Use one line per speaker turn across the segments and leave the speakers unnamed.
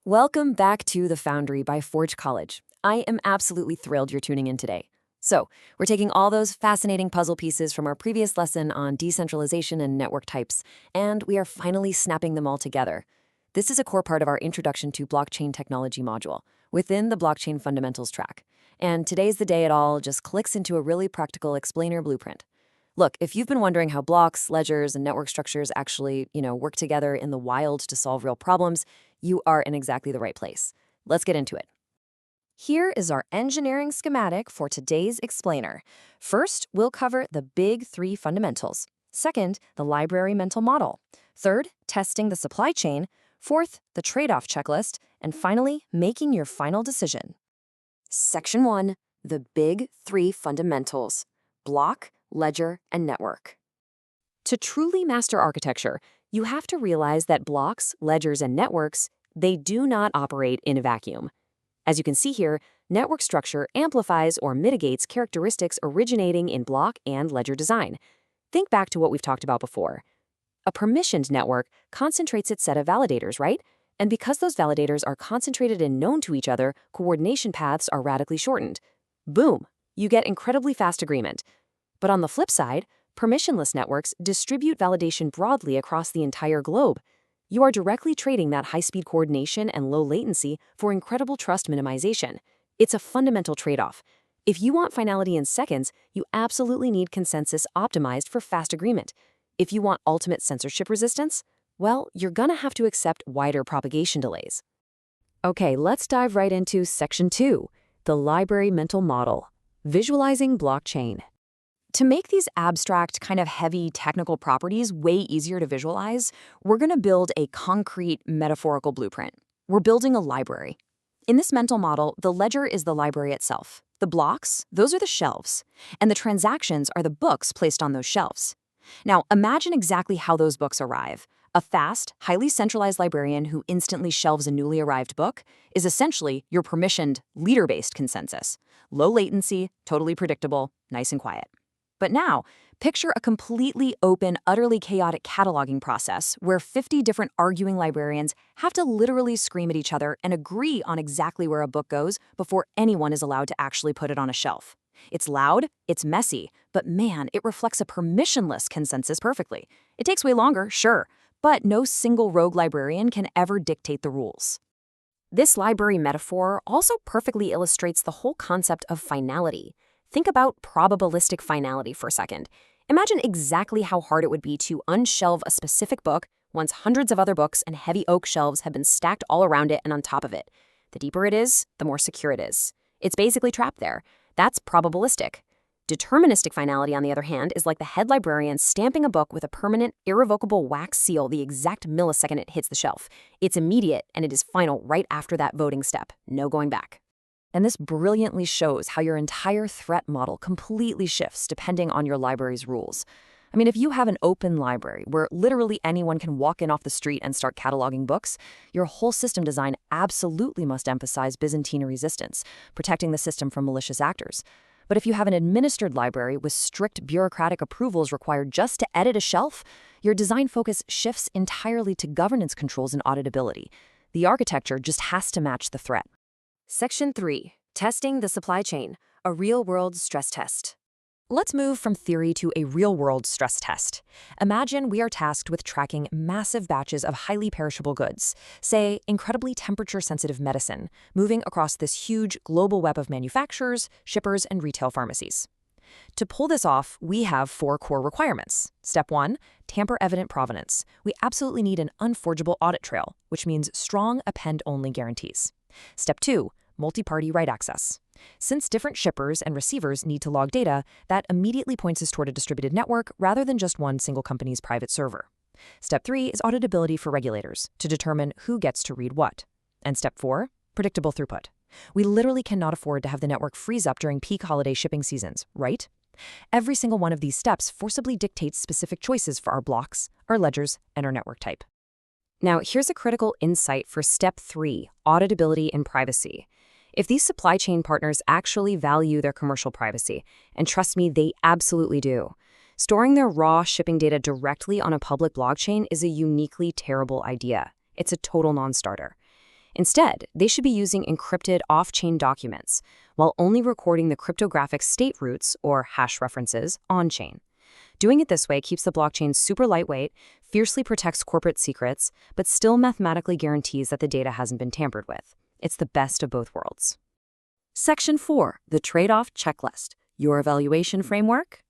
Welcome back to The Foundry by Forge College. I am absolutely thrilled you're tuning in today. So, we're taking all those fascinating puzzle pieces from our previous lesson on decentralization and network types, and we are finally snapping them all together. This is a core part of our Introduction to Blockchain Technology module within the Blockchain Fundamentals track. And today's the day it all just clicks into a really practical explainer blueprint. Look, if you've been wondering how blocks, ledgers, and network structures actually, work together in the wild to solve real problems, you are in exactly the right place. Let's get into it. Here is our engineering schematic for today's explainer. First, we'll cover the big three fundamentals. Second, the library mental model. Third, testing the supply chain. Fourth, the trade-off checklist. And finally, making your final decision. Section 1, the big three fundamentals: block, ledger, and network. To truly master architecture, you have to realize that blocks, ledgers, and networks, they do not operate in a vacuum. As you can see here, network structure amplifies or mitigates characteristics originating in block and ledger design. Think back to what we've talked about before. A permissioned network concentrates its set of validators, right? And because those validators are concentrated and known to each other, coordination paths are radically shortened. Boom! You get incredibly fast agreement. But on the flip side, permissionless networks distribute validation broadly across the entire globe. You are directly trading that high-speed coordination and low latency for incredible trust minimization. It's a fundamental trade-off. If you want finality in seconds, you absolutely need consensus optimized for fast agreement. If you want ultimate censorship resistance, well, you're gonna have to accept wider propagation delays. Okay, let's dive right into Section 2, the library mental model, visualizing blockchain. To make these abstract, kind of heavy technical properties way easier to visualize, we're going to build a concrete metaphorical blueprint. We're building a library. In this mental model, the ledger is the library itself. The blocks, those are the shelves, and the transactions are the books placed on those shelves. Now, imagine exactly how those books arrive. A fast, highly centralized librarian who instantly shelves a newly arrived book is essentially your permissioned, leader-based consensus. Low latency, totally predictable, nice and quiet. But now, picture a completely open, utterly chaotic cataloging process where 50 different arguing librarians have to literally scream at each other and agree on exactly where a book goes before anyone is allowed to actually put it on a shelf. It's loud, it's messy, but man, it reflects a permissionless consensus perfectly. It takes way longer, sure, but no single rogue librarian can ever dictate the rules. This library metaphor also perfectly illustrates the whole concept of finality. Think about probabilistic finality for a second. Imagine exactly how hard it would be to unshelve a specific book once hundreds of other books and heavy oak shelves have been stacked all around it and on top of it. The deeper it is, the more secure it is. It's basically trapped there. That's probabilistic. Deterministic finality, on the other hand, is like the head librarian stamping a book with a permanent, irrevocable wax seal the exact millisecond it hits the shelf. It's immediate, and it is final right after that voting step. No going back. And this brilliantly shows how your entire threat model completely shifts depending on your library's rules. I mean, if you have an open library where literally anyone can walk in off the street and start cataloging books, your whole system design absolutely must emphasize Byzantine resistance, protecting the system from malicious actors. But if you have an administered library with strict bureaucratic approvals required just to edit a shelf, your design focus shifts entirely to governance controls and auditability. The architecture just has to match the threat. Section 3, testing the supply chain, a real-world stress test. Let's move from theory to a real-world stress test. Imagine we are tasked with tracking massive batches of highly perishable goods, say incredibly temperature-sensitive medicine, moving across this huge global web of manufacturers, shippers, and retail pharmacies. To pull this off, we have 4 core requirements. Step 1, tamper-evident provenance. We absolutely need an unforgeable audit trail, which means strong append-only guarantees. Step 2, multi-party write access. Since different shippers and receivers need to log data, that immediately points us toward a distributed network rather than just one single company's private server. Step 3 is auditability for regulators to determine who gets to read what. And Step 4, predictable throughput. We literally cannot afford to have the network freeze up during peak holiday shipping seasons, right? Every single one of these steps forcibly dictates specific choices for our blocks, our ledgers, and our network type. Now, here's a critical insight for Step 3, auditability and privacy. If these supply chain partners actually value their commercial privacy, and trust me, they absolutely do, storing their raw shipping data directly on a public blockchain is a uniquely terrible idea. It's a total non-starter.
Instead, they should be using encrypted off-chain documents, while only recording the cryptographic state roots, or hash references, on-chain. Doing it this way keeps the blockchain super lightweight, fiercely protects corporate secrets, but still mathematically guarantees that the data hasn't been tampered with. It's the best of both worlds. Section 4, the trade-off checklist, your evaluation framework.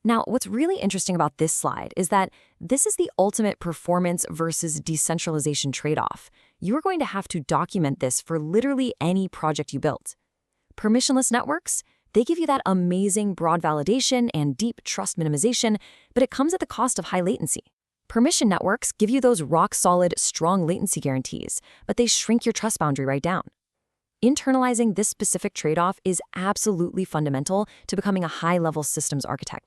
Now, what's really interesting about this slide is that this is the ultimate performance versus decentralization trade-off. You're going to have to document this for literally any project you build. Permissionless networks, they give you that amazing broad validation and deep trust minimization, but it comes at the cost of high latency. Permission networks give you those rock-solid, strong latency guarantees, but they shrink your trust boundary right down. Internalizing this specific trade-off is absolutely fundamental to becoming a high-level systems architect.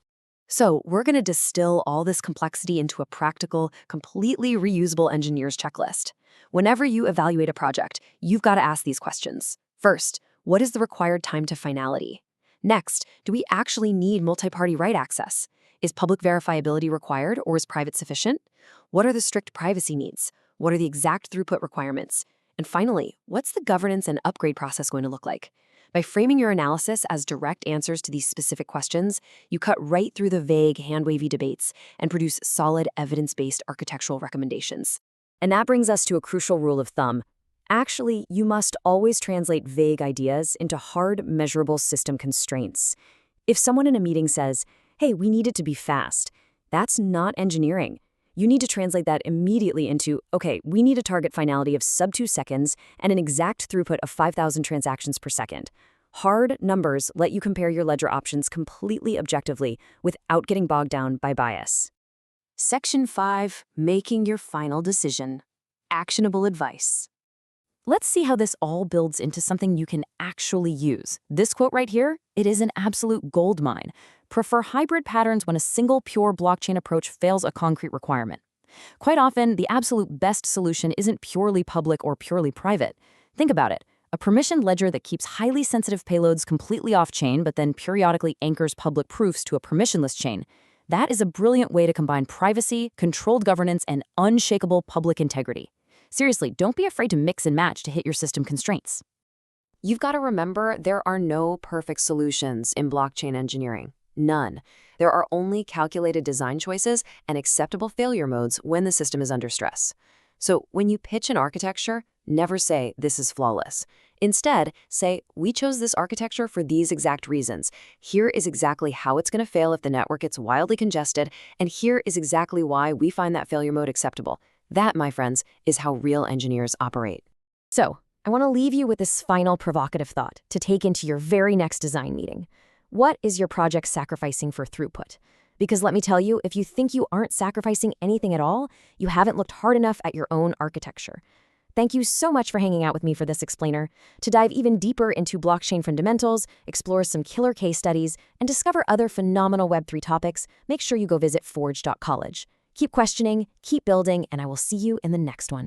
So we're going to distill all this complexity into a practical, completely reusable engineer's checklist. Whenever you evaluate a project, you've got to ask these questions. First, what is the required time to finality? Next, do we actually need multi-party write access? Is public verifiability required, or is private sufficient? What are the strict privacy needs? What are the exact throughput requirements? And finally, what's the governance and upgrade process going to look like? By framing your analysis as direct answers to these specific questions, you cut right through the vague, hand-wavy debates and produce solid, evidence-based architectural recommendations. And that brings us to a crucial rule of thumb. Actually, you must always translate vague ideas into hard, measurable system constraints. If someone in a meeting says, "Hey, we need it to be fast," that's not engineering. You need to translate that immediately into, "Okay, we need a target finality of sub 2 seconds and an exact throughput of 5,000 transactions per second." Hard numbers let you compare your ledger options completely objectively without getting bogged down by bias. Section 5, making your final decision. Actionable advice. Let's see how this all builds into something you can actually use. This quote right here, it is an absolute goldmine. Prefer hybrid patterns when a single pure blockchain approach fails a concrete requirement. Quite often, the absolute best solution isn't purely public or purely private. Think about it. A permissioned ledger that keeps highly sensitive payloads completely off-chain but then periodically anchors public proofs to a permissionless chain. That is a brilliant way to combine privacy, controlled governance, and unshakable public integrity. Seriously, don't be afraid to mix and match to hit your system constraints. You've got to remember there are no perfect solutions in blockchain engineering. None. There are only calculated design choices and acceptable failure modes when the system is under stress. So when you pitch an architecture, never say, "This is flawless." Instead, say, "We chose this architecture for these exact reasons. Here is exactly how it's going to fail if the network gets wildly congested, and here is exactly why we find that failure mode acceptable." That, my friends, is how real engineers operate. So, I want to leave you with this final provocative thought to take into your very next design meeting. What is your project sacrificing for throughput? Because let me tell you, if you think you aren't sacrificing anything at all, you haven't looked hard enough at your own architecture. Thank you so much for hanging out with me for this explainer. To dive even deeper into blockchain fundamentals, explore some killer case studies, and discover other phenomenal Web3 topics, make sure you go visit forge.college. Keep questioning, keep building, and I will see you in the next one.